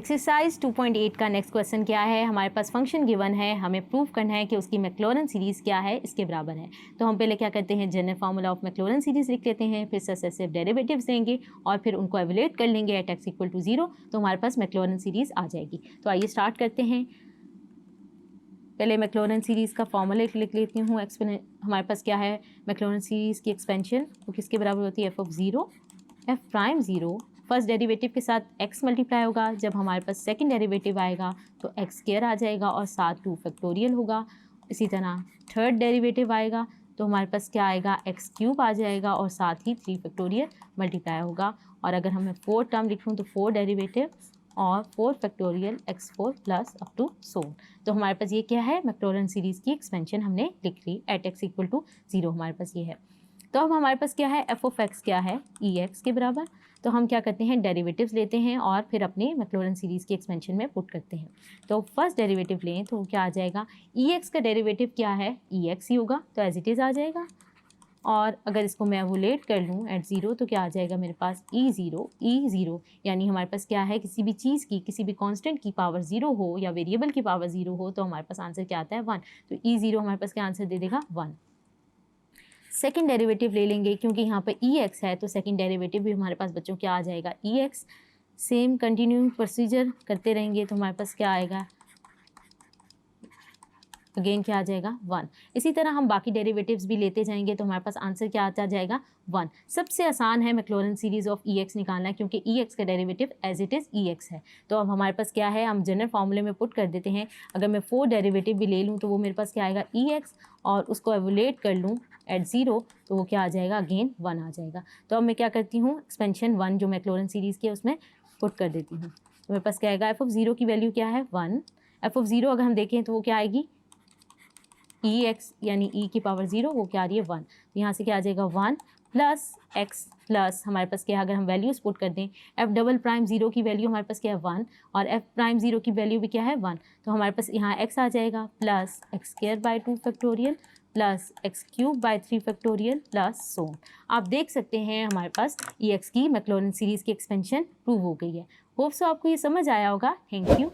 Exercise 2.8 का next question क्या है, हमारे पास फंक्शन गिवन है, हमें प्रूव करना है कि उसकी मैक्लॉरेन सीरीज़ क्या है, इसके बराबर है। तो हम पहले क्या करते हैं, जनरल फार्मूला ऑफ मैक्लॉरेन सीरीज़ लिख लेते हैं, फिर सक्सेसिव डेरिवेटिव्स लेंगे और फिर उनको एवेल्यूएट कर लेंगे एट एक्स इक्वल टू 0, तो हमारे पास मैक्लॉरेन सीरीज़ आ जाएगी। तो आइए स्टार्ट करते हैं। पहले मैक्लॉरेन सीरीज़ का फॉर्मूला लिख लेती हूँ। हमारे पास क्या है, मैक्लॉरेन सीरीज़ की एक्सपेंशन वो किसके बराबर होती है, F of zero F prime zero first derivative के साथ x मल्टीप्लाई होगा, जब हमारे पास सेकंड डेरिवेटिव आएगा तो x स्क्वायर आ जाएगा और साथ 2 फैक्टोरियल होगा। इसी तरह थर्ड डेरिवेटिव आएगा तो हमारे पास क्या आएगा, x क्यूब आ जाएगा और साथ ही 3 फैक्टोरियल मल्टीप्लाई होगा। और अगर हमें 4 टर्म लिखूँ तो 4 डेरिवेटिव और 4 factorial x4 plus up to so. तो हमारे पास ये क्या है, मैक्लॉरेन सीरीज़ की एक्सपेंशन हमने लिख ली एट x इक्वल टू 0, हमारे पास ये है। तो अब हमारे पास क्या है, एफ ऑफ एक्स क्या है, ई एक्स के बराबर। तो हम क्या करते हैं, डेरिवेटिव्स लेते हैं और फिर अपनी मैक्लॉरेन सीरीज़ की एक्सपेंशन में पुट करते हैं। तो फर्स्ट डेरिवेटिव लें तो क्या आ जाएगा, ई एक्स का डेरिवेटिव क्या है, ई एक्स ही होगा, तो एज इट इज़ आ जाएगा। और अगर इसको मैं एवोलेट कर लूँ एट ज़ीरो तो क्या आ जाएगा मेरे पास, ई ज़ीरो, यानी हमारे पास क्या है, किसी भी चीज़ की, किसी भी कांस्टेंट की पावर 0 हो या वेरिएबल की पावर 0 हो तो हमारे पास आंसर क्या आता है, 1। तो ई ज़ीरो हमारे पास क्या आंसर दे देगा, 1। सेकेंड डेरिवेटिव ले लेंगे, क्योंकि यहाँ पर ई एक्स है तो सेकेंड डेरिवेटिव भी हमारे पास बच्चों क्या आ जाएगा, ई एक्स। सेम कंटिन्यूइंग प्रोसीजर करते रहेंगे तो हमारे पास क्या आएगा, अगेन क्या आ जाएगा, 1। इसी तरह हम बाकी डेरिवेटिव्स भी लेते जाएंगे तो हमारे पास आंसर क्या आता जाएगा, 1। सबसे आसान है Maclaurin series of E X निकालना, क्योंकि ई एक्स का derivative as it is E X है। तो अब हमारे पास क्या है, हम जनरल फार्मूले में पुट कर देते हैं। अगर मैं 4 डेरिवेटिव भी ले लूँ तो वो मेरे पास क्या आएगा, ई एक्स, और उसको एवोलेट कर लूँ एट 0 तो वो क्या आ जाएगा, अगेन 1 आ जाएगा। तो अब मैं क्या करती हूँ, एक्सपेंशन 1 जो मैक्लॉरेन सीरीज़ की है उसमें पुट कर देती हूँ। तो मेरे पास क्या आएगा, एफ ऑफ 0 की वैल्यू क्या है, 1। एफ ऑफ 0 अगर हम देखें तो वो क्या आएगी, ई एक्स यानी ई की पावर 0, वो क्या आ रही है, 1। यहाँ से क्या आ जाएगा, 1 प्लस एक्स प्लस हमारे पास क्या है, अगर हम वैल्यूज़ पुट कर दें, एफ डबल प्राइम 0 की वैल्यू हमारे पास क्या है, 1, और एफ प्राइम 0 की वैल्यू भी क्या है, 1। तो हमारे पास यहाँ एक्स आ जाएगा plus x square by 2 factorial plus x cube by 3 factorial plus so. आप देख सकते हैं हमारे पास ई एक्स की मैक्लॉरेन सीरीज़ की एक्सपेंशन प्रूव हो गई है। होप सो आपको ये समझ आया होगा। Thank you.